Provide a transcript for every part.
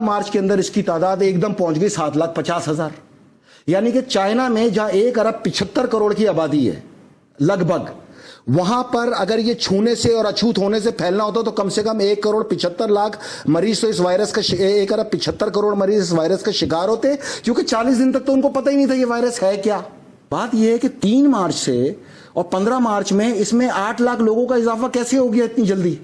مارچ کے اندر اس کی تعداد ایک دم پہنچ گئی 7,50,000. یعنی کہ چائنا میں جہاں 1,75,00,000 کی آبادی ہے لگ بھگ، وہاں پر اگر یہ چھونے سے اور اچھوت ہونے سے پھیلنا ہوتا تو کم سے کم 1,75,00,000 مریض تو اس وائرس کا 1,75,00,000 مریض اس وائرس کا شکار ہوتے، کیونکہ 40 دن تک تو ان کو پتہ ہی نہیں تھا یہ وائرس ہے کیا. بات یہ ہے کہ 3 مارچ سے اور 15 مارچ میں اس میں 8 لاکھ لوگوں کا اضافہ کیسے ہو گیا اتنی جلدی؟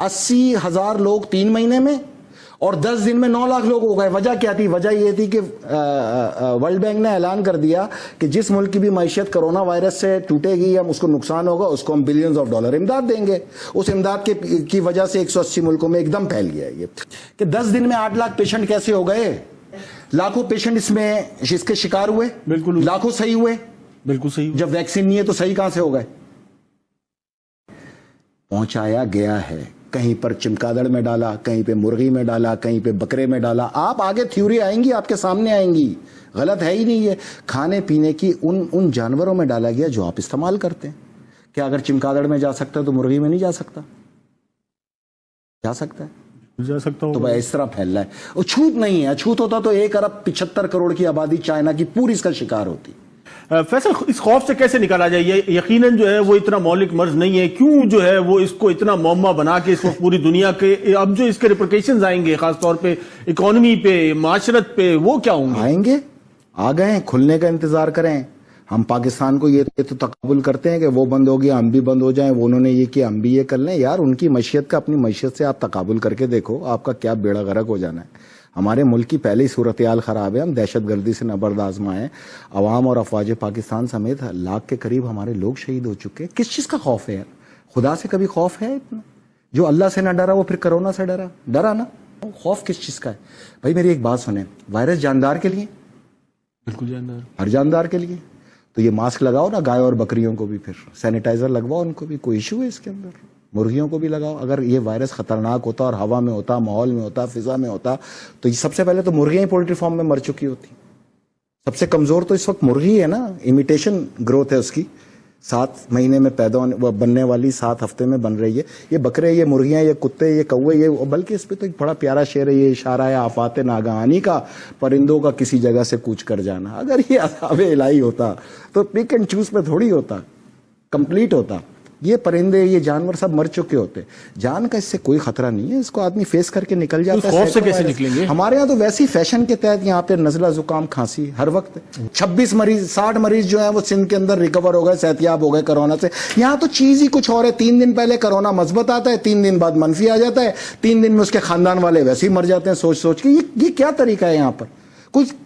80,000 لوگ 3 مہینے میں اور 10 دن میں 9 لاکھ لوگ ہو گئے. وجہ کیا تھی؟ وجہ یہ تھی کہ ورلڈ بینک نے اعلان کر دیا کہ جس ملک کی بھی معیشت کرونا وائرس سے ٹوٹے گی یا اس کو نقصان ہوگا اس کو ہم بلینز آف ڈالر امداد دیں گے. اس امداد کی وجہ سے 180 ملکوں میں ایک دم پھیل گیا یہ کہ 10 دن میں 8 لاکھ پیشنٹ کیسے ہو گئے. لاکھوں پیشنٹ اس کے شکار ہوئے، بالکل لاکھوں صحیح ہوئے. بالکل صحیح. جب ویکسین نہیں ہے تو صحیح کہاں سے ہو گئے؟ پہنچایا گیا ہے، کہیں پر چمکادڑ میں ڈالا، کہیں پہ مرغی میں ڈالا، کہیں پہ بکرے میں ڈالا. آپ آگے تھیوری آئیں گی، آپ کے سامنے آئیں گی. غلط ہے ہی نہیں ہے. کھانے پینے کی ان جانوروں میں ڈالا گیا جو آپ استعمال کرتے ہیں. کیا اگر چمکادڑ میں جا سکتا ہے تو مرغی میں نہیں جا سکتا؟ جا سکتا ہے، جا سکتا ہوں. تو بھائی اس طرح پھیل رہا ہے. اچھوت نہیں ہے. اچھوت ہوتا تو 1,75,00,000 کی آبادی چائنا کی پوری اس کا شکار ہوتی. فیصل، اس خوف سے کیسے نکالا جائے؟ یہ یقیناً جو ہے وہ اتنا مہلک مرض نہیں ہے، کیوں جو ہے وہ اس کو اتنا معمہ بنا کے اس وقت پوری دنیا کے اب جو اس کے ریپرکیشنز آئیں گے خاص طور پہ اکانومی پہ، معاشرت پہ، وہ کیا ہوں گے؟ آئیں گے، آ گئے. کھلنے کا انتظار کریں. ہم پاکستان کو یہ تو تقابل کرتے ہیں کہ وہ بند ہو گیا ہم بھی بند ہو جائیں، وہ انہوں نے یہ کیا ہم بھی یہ کر لیں. یار ان کی معیشت کا اپنی معیشت سے آپ تقابل کر کے دیکھو، آپ کا کیا بیڑا غرق ہو جانا ہے. ہمارے ملک کی پہلے ہی صورتحال خراب ہے. ہم دہشت گردی سے نبرد آزما ہیں. عوام اور افواج پاکستان سمیت لاکھ کے قریب ہمارے لوگ شہید ہو چکے. کس چیز کا خوف ہے یار؟ خدا سے کبھی خوف ہے اتنا؟ جو اللہ سے نہ ڈرا وہ پھر کرونا سے ڈرا نا. خوف کس چیز کا ہے بھائی؟ میری ایک بات سنیں، وائرس جاندار کے لیے، بالکل جاندار، ہر جاندار کے لیے. تو یہ ماسک لگاؤ نا گائے اور بکریوں کو بھی، پھر سینیٹائزر لگواؤ ان کو بھی. کوئی ایشو ہے اس کے اندر؟ مرغیوں کو بھی لگاؤ. اگر یہ وائرس خطرناک ہوتا اور ہوا میں ہوتا، ماحول میں ہوتا، فضا میں ہوتا، تو یہ سب سے پہلے تو مرغیاں ہی پولٹری فارم میں مر چکی ہوتی. سب سے کمزور تو اس وقت مرغی ہے نا. امیٹیشن گروتھ ہے اس کی، 7 مہینے میں پیدا بننے والی 7 ہفتے میں بن رہی ہے. یہ بکرے، یہ مرغیاں، یہ کتے، یہ کوے، یہ بلکہ اس پہ تو ایک بڑا پیارا شعر ہے، یہ اشارہ ہے آفات ناگہانی کا، پرندوں کا کسی جگہ سے کوچ کر جانا. اگر یہ عذاب الہی ہوتا تو پک اینڈ چوز پہ تھوڑی ہوتا، کمپلیٹ ہوتا. یہ پرندے، یہ جانور سب مر چکے ہوتے. جان کا اس سے کوئی خطرہ نہیں ہے، اس کو آدمی فیس کر کے نکل جاتا ہے. خوف سے کیسے نکلیں گے؟ ہمارے یہاں تو ویسی فیشن کے تحت یہاں پہ نزلہ زکام کھانسی ہر وقت. 26 مریض 60 مریض جو ہیں وہ سندھ کے اندر ریکور ہو گئے، صحتیاب ہو گئے کرونا سے. یہاں تو چیز ہی کچھ اور ہے. 3 دن پہلے کرونا مثبت آتا ہے، 3 دن بعد منفی آ جاتا ہے، 3 دن میں اس کے خاندان والے ویسے ہی مر جاتے ہیں سوچ کے. یہ کیا طریقہ ہے یہاں پر؟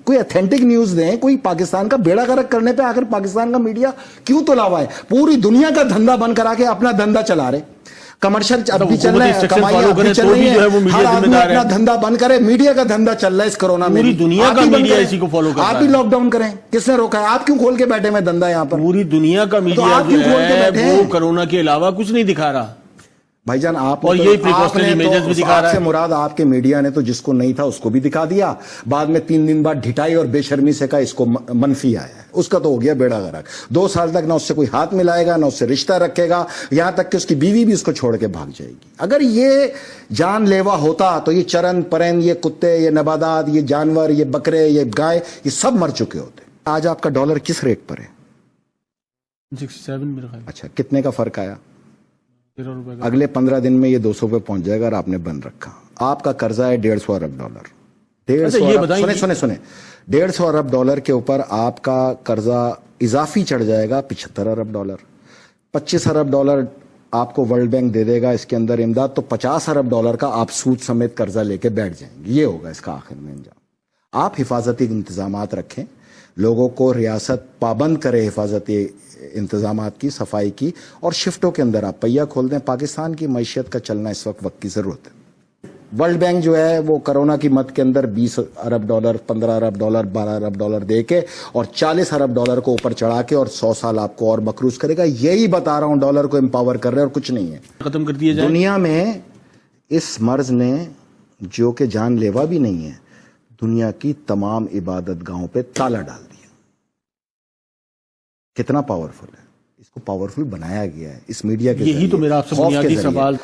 کوئی اتھینٹک نیوز دیں. کوئی پاکستان کا بیڑا غرق کرنے پہ آخر پاکستان کا میڈیا کیوں تلا ہوا ہے؟ پوری دنیا کا دھندا بند کرا کے اپنا دھندا چلا رہے. کمرشل اب بھی چل رہا ہے، کمائی اب بھی چل رہی ہے. ہر آدمی اپنا دھندا بند کرے. میڈیا کا دھندا چل رہا ہے اس کرونا میں. پوری دنیا کا میڈیا اسی کو فالو کر رہا ہے. آپ بھی لاک ڈاؤن کریں. کس نے روکا ہے؟ آپ کیوں کھول کے بیٹھے میں دھندا یہاں پر؟ پوری دنیا کا میڈیا جو ہے وہ کرونا کے علاوہ کچھ نہیں دکھا رہا بھائی جان. آپ اور یہی پریکاشنری میجرز بھی دکھا رہا ہے. سے مراد آپ کے میڈیا نے تو جس کو نہیں تھا اس کو بھی دکھا دیا. بعد میں 3 دن بعد ڈھٹائی اور بے شرمی سے کہا اس کو منفی آیا ہے. اس کا تو ہو گیا بیڑا غرق. 2 سال تک نہ اس سے کوئی ہاتھ ملائے گا، نہ اس سے رشتہ رکھے گا، یہاں تک کہ اس کی بیوی بھی اس کو چھوڑ کے بھاگ جائے گی. اگر یہ جان لیوا ہوتا تو یہ چرند پرند، یہ کتے، یہ نباتات، یہ جانور، یہ بکرے، یہ گائے، یہ سب مر چکے ہوتے. آج آپ کا ڈالر کس ریٹ پر ہے؟ 67 میرا خیال. اچھا، کتنے کا فرق آیا؟ اگلے 15 دن میں یہ 200 پہ پہنچ جائے گا اور آپ نے بند رکھا. آپ کا قرضہ ہے 150 ارب ڈالر. 150 ارب ڈالر کے اوپر آپ کا قرضہ اضافی چڑھ جائے گا 75 ارب ڈالر. 25 ارب ڈالر آپ کو ورلڈ بینک دے دے گا اس کے اندر امداد. تو 50 ارب ڈالر کا آپ سود سمیت قرضہ لے کے بیٹھ جائیں گے. یہ ہوگا اس کا آخر میں انجام. آپ حفاظتی انتظامات رکھیں، لوگوں کو ریاست پابند کرے حفاظتی انتظامات کی، صفائی کی، اور شفٹوں کے اندر آپ پہیہ کھول دیں. پاکستان کی معیشت کا چلنا اس وقت کی ضرورت ہے. ورلڈ بینک جو ہے وہ کرونا کی مد کے اندر 20 ارب ڈالر، 15 ارب ڈالر، 12 ارب ڈالر دے کے اور 40 ارب ڈالر کو اوپر چڑھا کے اور 100 سال آپ کو اور مقروض کرے گا. یہی بتا رہا ہوں، ڈالر کو امپاور کر رہے اور کچھ نہیں ہے. ختم کر دیا جائے. دنیا میں اس مرض نے، جو کہ جان لیوا بھی نہیں ہے، دنیا کی تمام عبادت گاہوں پہ تالا ڈال دیا. کتنا پاورفل ہے. اس کو پاورفل بنایا گیا ہے اس میڈیا کے یہی تو میرا آپ سے بنیادی سوال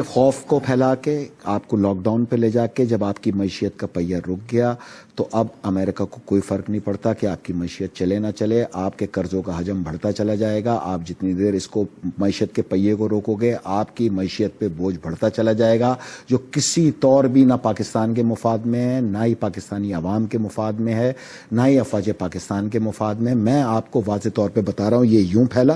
خوف کو پھیلا کے آپ کو لاک ڈاؤن پہ لے جا کے جب آپ کی معیشت کا پہیہ رک گیا تو اب امریکہ کو کوئی فرق نہیں پڑتا کہ آپ کی معیشت چلے نہ چلے, آپ کے قرضوں کا حجم بڑھتا چلا جائے گا. آپ جتنی دیر اس کو معیشت کے پہیے کو روکو گے آپ کی معیشت پہ بوجھ بڑھتا چلا جائے گا, جو کسی طور بھی نہ پاکستان کے مفاد میں ہے, نہ ہی پاکستانی عوام کے مفاد میں ہے, نہ ہی افواج پاکستان کے مفاد میں. میں آپ کو واضح طور پہ بتا رہا ہوں یہ یوں پھیلا,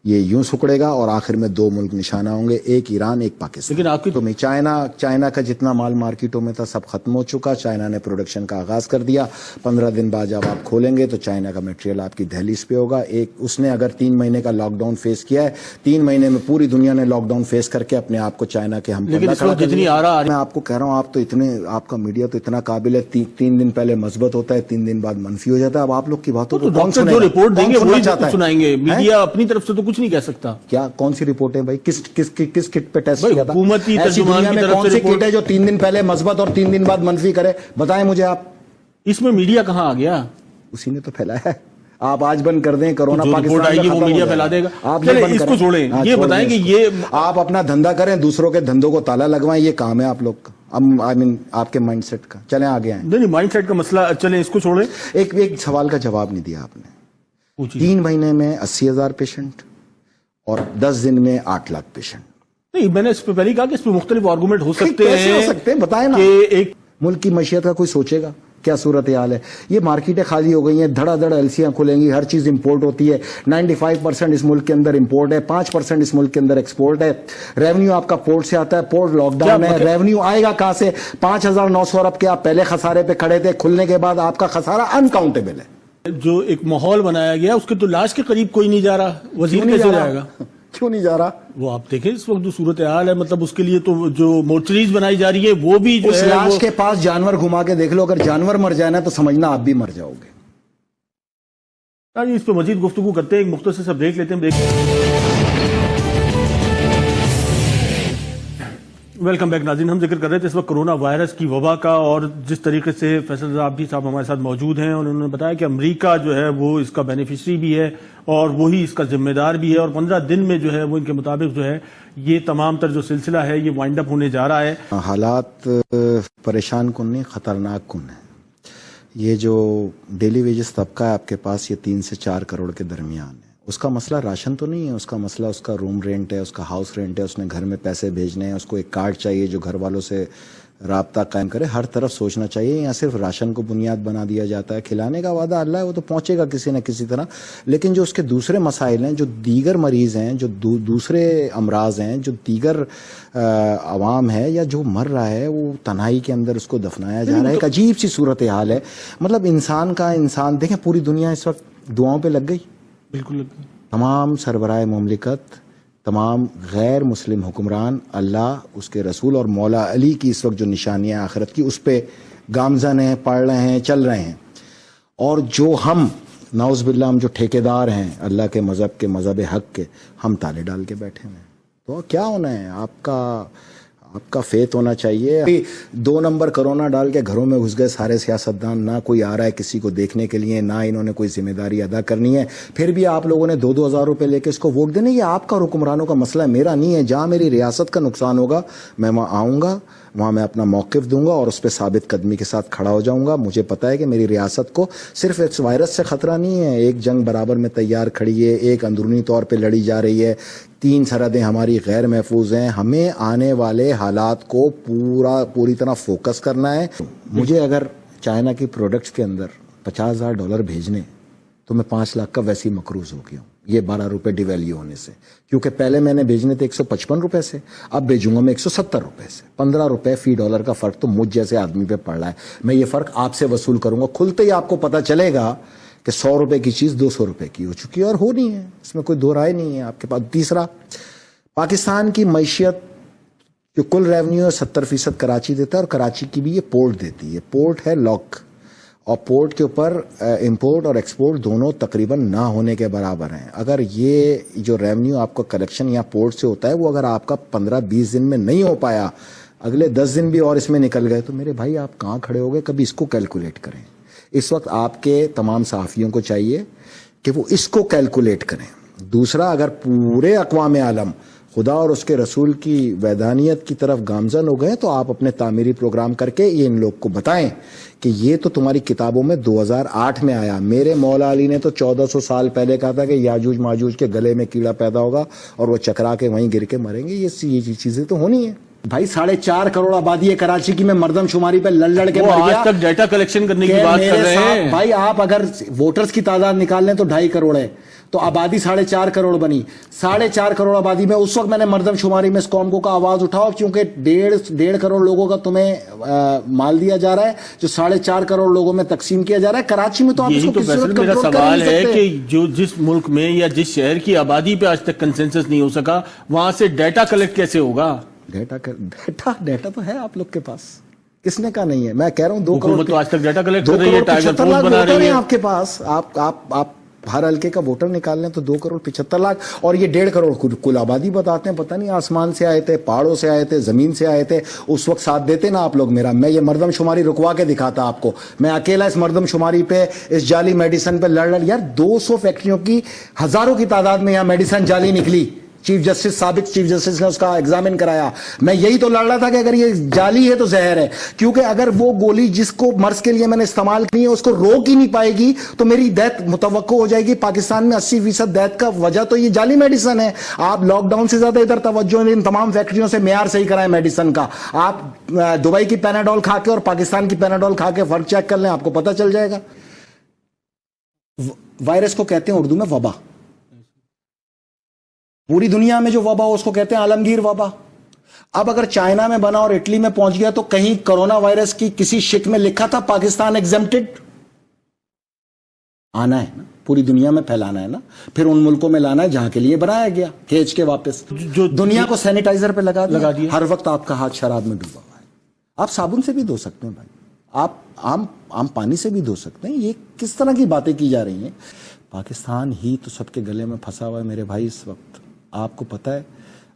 یہ یوں سکڑے گا اور آخر میں 2 ملک نشانہ ہوں گے, ایک ایران ایک پاکستان. لیکن آپ کی تو میں چائنا کا جتنا مال مارکیٹوں میں تھا سب ختم ہو چکا. چائنا نے پروڈکشن کا آغاز کر دیا. 15 دن بعد جب آپ کھولیں گے تو چائنا کا میٹیریل آپ کی دہلیز پہ ہوگا. اس نے اگر 3 مہینے کا لاک ڈاؤن فیس کیا ہے, 3 مہینے میں پوری دنیا نے لاک ڈاؤن فیس کر کے اپنے آپ کو چائنا کے ہم لیکن اس وقت جتنی آ رہا میں آپ کو کہہ رہا ہوں, آپ کا میڈیا تو اتنا قابل ہے, 3 دن پہلے مثبت ہوتا ہے, 3 دن بعد منفی ہو جاتا ہے. اب آپ لوگ کی باتوں کو ڈاکٹر جو رپورٹ دیں گے وہی سنائیں گے, میڈیا اپنی طرف سے تو کچھ نہیں کہہ سکتا. کیا کون سی رپورٹ ہے بھائی, کس کٹ پہ ٹیسٹ کیا تھا؟ حکومتی ایسی ترجمان دنیا کی میں طرف کون سے سی کٹ ہے جو 3 دن پہلے مثبت اور 3 دن بعد منفی کرے؟ بتائیں مجھے آپ. اس میں میڈیا کہاں آ گیا؟ اسی نے تو پھیلایا ہے. آپ آج بند کر دیں کورونا پاکستان کا, وہ میڈیا پھیلا دے گا. آپ اس کو چھوڑیں, یہ بتائیں کہ یہ آپ اپنا دھندا کریں, دوسروں کے دھندوں کو تالا لگوائیں, یہ کام ہے آپ لوگ کا. آپ کے مائنڈ سیٹ کا. چلیں آگے آئیں. نہیں مائنڈ سیٹ کا مسئلہ, چلیں اس کو چھوڑیں. ایک سوال کا جواب نہیں دیا آپ نے. 3 مہینے میں 80,000 پیشنٹ اور 10 دن میں 8 لاکھ پیشنٹ. نہیں, میں نے اس پہ پہلے کہا کہ اس پہ مختلف آرگومنٹ ہو سکتے ہیں. بتائیں نا, ایک ملک کی معیشت کا کوئی سوچے گا کیا صورتحال ہے؟ یہ مارکیٹیں خالی ہو گئی ہیں, دھڑا دھڑ ایلسیاں کھلیں گی, ہر چیز امپورٹ ہوتی ہے. 95% اس ملک کے اندر امپورٹ ہے, 5% اس ملک کے اندر ایکسپورٹ ہے. ریونیو آپ کا پورٹ سے آتا ہے, پورٹ لاک ڈاؤن ہے, ریونیو آئے گا کہاں سے؟ 5,900 ارب کے آپ پہلے خسارے پہ کھڑے تھے, کھلنے کے بعد آپ کا خسارہ انکاؤنٹیبل ہے. جو ایک ماحول بنایا گیا اس کے تو لاش کے قریب کوئی نہیں جا رہا, وزیر کیسے جائے گا؟ کیوں نہیں جا رہا؟ وہ آپ دیکھیں اس وقت جو صورتحال ہے, مطلب اس کے لیے تو جو مورچریز بنائی جا رہی ہے وہ بھی جو اس ہے لاش کے پاس جانور گھما کے دیکھ لو, اگر جانور مر جائے نا تو سمجھنا آپ بھی مر جاؤ گے. اس پہ مزید گفتگو کرتے ہیں, ایک مختصر سا بریک لیتے ہیں. ویلکم بیک ناظرین, ہم ذکر کر رہے تھے اس وقت کرونا وائرس کی وبا کا, اور جس طریقے سے فیصل رضا عابدی صاحب ہمارے ساتھ موجود ہیں, اور انہوں نے بتایا کہ امریکہ جو ہے وہ اس کا بینیفیشری بھی ہے اور وہی اس کا ذمہ دار بھی ہے, اور 15 دن میں جو ہے وہ ان کے مطابق جو ہے یہ تمام تر جو سلسلہ ہے یہ وائنڈ اپ ہونے جا رہا ہے. حالات پریشان کن نہیں, خطرناک کن ہے. یہ جو ڈیلی ویجز طبقہ ہے آپ کے پاس, یہ 3 سے 4 کروڑ کے درمیان ہے. اس کا مسئلہ راشن تو نہیں ہے, اس کا مسئلہ اس کا روم رینٹ ہے, اس کا ہاؤس رینٹ ہے, اس نے گھر میں پیسے بھیجنے ہیں, اس کو ایک کارڈ چاہیے جو گھر والوں سے رابطہ قائم کرے. ہر طرف سوچنا چاہیے. یہاں صرف راشن کو بنیاد بنا دیا جاتا ہے. کھلانے کا وعدہ اللہ ہے, وہ تو پہنچے گا کسی نہ کسی طرح, لیکن جو اس کے دوسرے مسائل ہیں, جو دیگر مریض ہیں, جو دوسرے امراض ہیں, جو دیگر عوام ہے یا جو مر رہا ہے, وہ تنہائی کے اندر اس کو دفنایا جا رہا ہے. ایک عجیب سی صورتحال ہے. مطلب انسان دیکھیں پوری دنیا اس وقت دعاؤں پہ لگ گئی. بالکل. تمام سربراہ مملکت, تمام غیر مسلم حکمران, اللہ, اس کے رسول اور مولا علی کی اس وقت جو نشانیاں آخرت کی اس پہ گامزن ہیں, پڑھ رہے ہیں, چل رہے ہیں. اور جو ہم نعوذ باللہ ہم جو ٹھیکیدار ہیں اللہ کے مذہب حق کے, ہم تالے ڈال کے بیٹھے ہیں. تو کیا ہونا ہے؟ آپ کا فیت ہونا چاہیے. 2 نمبر کرونا ڈال کے گھروں میں گھس گئے سارے سیاستدان, نہ کوئی آ رہا ہے کسی کو دیکھنے کے لیے, نہ انہوں نے کوئی ذمہ داری ادا کرنی ہے. پھر بھی آپ لوگوں نے 2-2 ہزار روپے لے کے اس کو ووٹ دینے. یہ آپ کا حکمرانوں کا مسئلہ ہے, میرا نہیں ہے. جہاں میری ریاست کا نقصان ہوگا میں وہاں آؤں گا, وہاں میں اپنا موقف دوں گا اور اس پہ ثابت قدمی کے ساتھ کھڑا ہو جاؤں گا. مجھے پتا ہے کہ میری ریاست کو صرف اس وائرس سے خطرہ نہیں ہے, ایک جنگ برابر میں تیار کھڑی ہے, ایک اندرونی طور پہ لڑی جا رہی ہے, 3 سرحدیں ہماری غیر محفوظ ہیں. ہمیں آنے والے حالات کو پوری طرح فوکس کرنا ہے. مجھے اگر چائنا کی پروڈکٹس کے اندر $50,000 بھیجنے تو میں 5 لاکھ کا ویسے ہی مقروض ہو گیا ہوں, یہ 12 روپے ڈیویلیو ہونے سے. کیونکہ پہلے میں نے بھیجنے تھے 155 روپے سے, اب بھیجوں گا میں 170 روپے سے. 15 روپے فی ڈالر کا فرق تو مجھ جیسے آدمی پہ پڑ رہا ہے. میں یہ فرق آپ سے وصول کروں گا. کھلتے ہی آپ کو پتا چلے گا کہ 100 روپے کی چیز 200 روپے کی ہو چکی ہے, اور ہونی ہے, اس میں کوئی دو رائے نہیں ہے آپ کے پاس. تیسرا, پاکستان کی معیشت جو کل ریونیو ہے 70% کراچی دیتا ہے, اور کراچی کی بھی یہ پورٹ دیتی ہے. پورٹ ہے لاک, اور پورٹ کے اوپر امپورٹ اور ایکسپورٹ دونوں تقریباً نہ ہونے کے برابر ہیں. اگر یہ جو ریونیو آپ کا کلیکشن یا پورٹ سے ہوتا ہے وہ اگر آپ کا 15-20 دن میں نہیں ہو پایا, اگلے 10 دن بھی اور اس میں نکل گئے, تو میرے بھائی آپ کہاں کھڑے ہو گئے؟ کبھی اس کو کیلکولیٹ کریں. اس وقت آپ کے تمام صحافیوں کو چاہیے کہ وہ اس کو کیلکولیٹ کریں. دوسرا اگر پورے اقوام عالم خدا اور اس کے رسول کی ویدانیت کی طرف گامزن ہو گئے تو آپ اپنے تعمیری پروگرام کر کے یہ ان لوگ کو بتائیں کہ یہ تو تمہاری کتابوں میں 2008 میں آیا. میرے مولا علی نے تو 1400 سال پہلے کہا تھا کہ یاجوج ماجوج کے گلے میں کیڑا پیدا ہوگا اور وہ چکرا کے وہیں گر کے مریں گے. یہ چیزیں تو ہونی ہیں بھائی. 4.5 کروڑ آبادی ہے کراچی کی, میں مردم شماری پہ لڑ کے مر گیا. آج تک ڈیٹا کلیکشن کرنے کی بات کر رہے ہیں بھائی. آپ اگر ووٹرز کی تعداد نکال لیں تو 2.5 کروڑ ہے, تو آبادی 4.5 کروڑ بنی. 4.5 کروڑ آبادی میں اس وقت میں نے مردم شماری میں اس قوم کو آواز اٹھاؤ, کیونکہ 1.5 کروڑ لوگوں کا تمہیں مال دیا جا رہا ہے جو 4.5 کروڑ لوگوں میں تقسیم کیا جا رہا ہے. کراچی میں تو آپ اس یہی کو تو کسی صورت میرا کنٹرول کر سوال نہیں ہے سکتے. کہ جو جس ملک میں یا جس شہر کی آبادی پہ آج تک کنسنسس نہیں ہو سکا, وہاں سے ڈیٹا کلیکٹ کیسے ہوگا؟ ڈیٹا تو ہے آپ لوگ کے پاس, کس نے کہا نہیں ہے؟ میں کہہ رہا ہوں 2 کروڑ حکومت تو آج تک ڈیٹا کلیکٹ کر رہی ہے, ٹائگر فورس بنا رہی ہے. آپ کے پاس آپ ہر حلقے کا ووٹر نکال لیں تو 2 کروڑ 75 لاکھ, اور یہ 1.5 کروڑ کل آبادی بتاتے ہیں. پتہ نہیں آسمان سے آئے تھے, پہاڑوں سے آئے تھے, زمین سے آئے تھے, اس وقت ساتھ دیتے نا آپ لوگ میرا. میں یہ مردم شماری رکوا کے دکھاتا آپ کو. میں اکیلا اس مردم شماری پہ, اس جعلی میڈیسن پہ لڑ یار 200 فیکٹریوں کی ہزاروں کی تعداد میں یہاں میڈیسن جعلی نکلی. چیف جسٹس, سابق چیف جسٹس نے اس کا ایگزامن کرایا. میں یہی تو لڑ رہا تھا کہ اگر یہ جعلی ہے تو زہر ہے, کیونکہ اگر وہ گولی جس کو مرض کے لیے میں نے استعمال کی ہے اس کو روک ہی نہیں پائے گی تو میری ڈیتھ متوقع ہو جائے گی. پاکستان میں 80% ڈیتھ کا وجہ تو یہ جعلی میڈیسن ہے. آپ لاک ڈاؤن سے زیادہ ادھر توجہ ان تمام فیکٹریوں سے معیار صحیح کرائیں میڈیسن کا. آپ دبئی کی پیناڈول کھا کے اور پاکستان کی پیناڈول کھا کے فرق چیک کر لیں, آپ کو پتہ چل جائے گا. وائرس کو کہتے ہیں اردو میں وبا. پوری دنیا میں جو وبا ہو اس کو کہتے ہیں عالمگیر وبا. اب اگر چائنا میں بنا اور اٹلی میں پہنچ گیا تو کہیں کرونا وائرس کی کسی شک میں لکھا تھا پاکستان ایگزمپٹڈ؟ آنا ہے نا, پوری دنیا میں پھیلانا ہے نا, پھر ان ملکوں میں لانا ہے جہاں کے لیے بنایا گیا, کھینچ کے واپس جو دنیا کو سینیٹائزر پہ لگا دیا. ہر وقت آپ کا ہاتھ شراب میں ڈوبا ہوا ہے. آپ صابن سے بھی دھو سکتے ہیں بھائی, آپ عام پانی سے بھی دھو سکتے ہیں. یہ کس طرح کی باتیں کی جا رہی ہیں؟ پاکستان ہی تو سب کے گلے میں پھنسا ہوا ہے میرے بھائی اس وقت. آپ کو پتہ ہے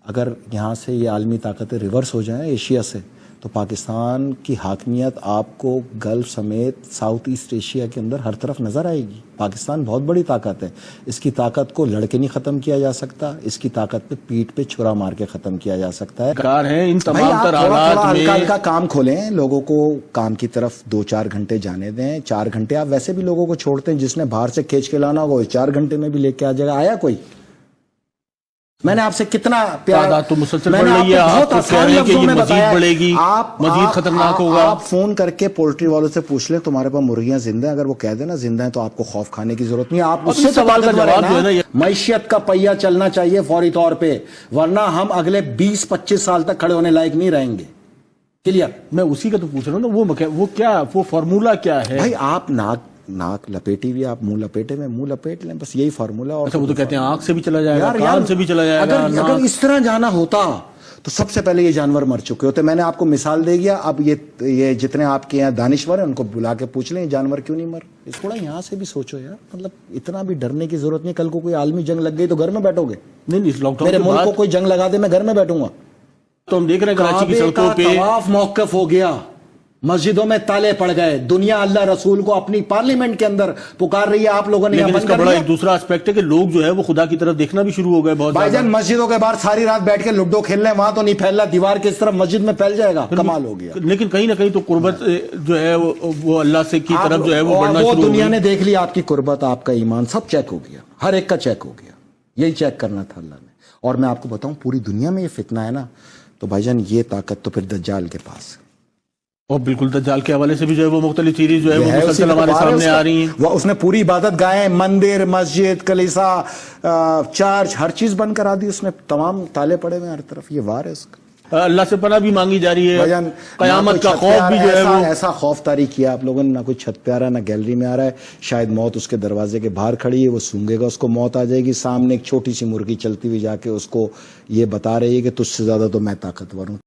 اگر یہاں سے یہ عالمی طاقتیں ریورس ہو جائیں ایشیا سے, تو پاکستان کی حاکمیت آپ کو گلف سمیت ساؤتھ ایسٹ ایشیا کے اندر ہر طرف نظر آئے گی. پاکستان بہت بڑی طاقت ہے, اس کی طاقت کو لڑکے نہیں ختم کیا جا سکتا, اس کی طاقت پہ پیٹ پہ چھرا مار کے ختم کیا جا سکتا ہے. کار ہے ان بھائی تمام آپ تر تھوڑا حالات تھوڑا ہلکا میں ہلکا کام کھولیں, لوگوں کو کام کی طرف 2-4 گھنٹے جانے دیں. 4 گھنٹے آپ ویسے بھی لوگوں کو چھوڑتے ہیں, جس نے باہر سے کھینچ کے لانا ہوگا 4 گھنٹے میں بھی لے کے آ جائے گا. آیا کوئی؟ میں نے آپ سے کتنا پیار, تعداد تو مسلسل بڑھ رہی ہے, آپ تو کہہ رہے ہیں کہ یہ مزید بڑھے گی, مزید خطرناک ہوگا. آپ فون کر کے پولٹری والوں سے پوچھ لیں تمہارے پاس مرغیاں زندہ ہیں, اگر وہ کہہ دینا زندہ ہیں تو آپ کو خوف کھانے کی ضرورت نہیں ہے. آپ اس سے سوال کا جواب جو ہے نا, معیشت کا پہیہ چلنا چاہیے فوری طور پہ, ورنہ ہم اگلے 20-25 سال تک کھڑے ہونے لائق نہیں رہیں گے. کلیئر؟ میں اسی کا تو پوچھ رہا ہوں نا, وہ کیا, وہ فارمولا کیا ہے بھائی؟ آپ ناک لپیٹی ہوئی, آپ منہ لپیٹے میں منہ لپیٹ لیں, بس یہی فارمولا. اور اچھا, وہ تو کہتے ہیں آنکھ سے بھی چلا جائے گا, کان سے بھی چلا جائے گا. اگر اس طرح جانا ہوتا تو سب سے پہلے یہ جانور مر چکے ہوتے. میں نے آپ کو مثال دے گیا. اب یہ جتنے آپ کے یہاں دانشور ہیں ان کو بلا کے پوچھ لیں یہ جانور کیوں نہیں مر. تھوڑا یہاں سے بھی سوچو یار, مطلب اتنا بھی ڈرنے کی ضرورت نہیں. کل کو کوئی عالمی جنگ لگ گئی تو گھر میں بیٹھو گے؟ نہیں, اس لاک ڈاؤن میرے ملک کو کوئی جنگ لگا دے میں گھر میں بیٹھوں گا. تو ہم دیکھ رہے ہیں کراچی کی سڑکوں پہ طواف موقف ہو گیا, مسجدوں میں تالے پڑ گئے, دنیا اللہ رسول کو اپنی پارلیمنٹ کے اندر پکار رہی ہے, آپ لوگوں نے لیکن اس کا بڑا ایک دوسرا اسپیکٹ ہے کہ لوگ جو ہے وہ خدا کی طرف دیکھنا بھی شروع ہو گئے. بہت بھائی جان مسجدوں کے باہر ساری رات بیٹھ کے لڈو کھیل رہے ہیں, وہاں تو نہیں پھیل رہا, دیوار کس طرف مسجد میں پھیل جائے گا, کمال ہو گیا. لیکن کہیں نہ کہیں تو قربت جو ہے وہ اللہ سے کی طرف جو ہے وہ بڑھنا شروع ہو گئی. دنیا نے دیکھ لی آپ کی قربت, آپ کا ایمان سب چیک ہو گیا, ہر ایک کا چیک ہو گیا. یہی چیک کرنا تھا اللہ نے. اور میں آپ کو بتاؤں پوری دنیا میں یہ فتنہ ہے نا, تو بھائی جان یہ طاقت تو پھر دجال کے پاس ہے. اور بالکل دجال کے حوالے سے بھی جو ہے وہ مختلف چیزیں جو ہے وہ مسلسل ہمارے سامنے آ رہی ہیں. اس نے پوری عبادت گاہیں, مندر, مسجد, کلیسا, چرچ, ہر چیز بند کرا دی اس نے, تمام تالے پڑے ہوئے ہر طرف. یہ وار ہے اس کا. اللہ سے پناہ بھی مانگی جا رہی ہے, قیامت کا خوف بھی جو ہے وہ ایسا خوف طاری کیا آپ لوگوں نے, نہ کوئی چھت پہ آ رہا ہے نہ گیلری میں آ رہا ہے. شاید موت اس کے دروازے کے باہر کھڑی ہے, وہ سونگے گا اس کو موت آ جائے گی. سامنے ایک چھوٹی سی مرغی چلتی ہوئی جا کے اس کو یہ بتا رہی ہے کہ تجھ سے زیادہ تو میں طاقتور ہوں.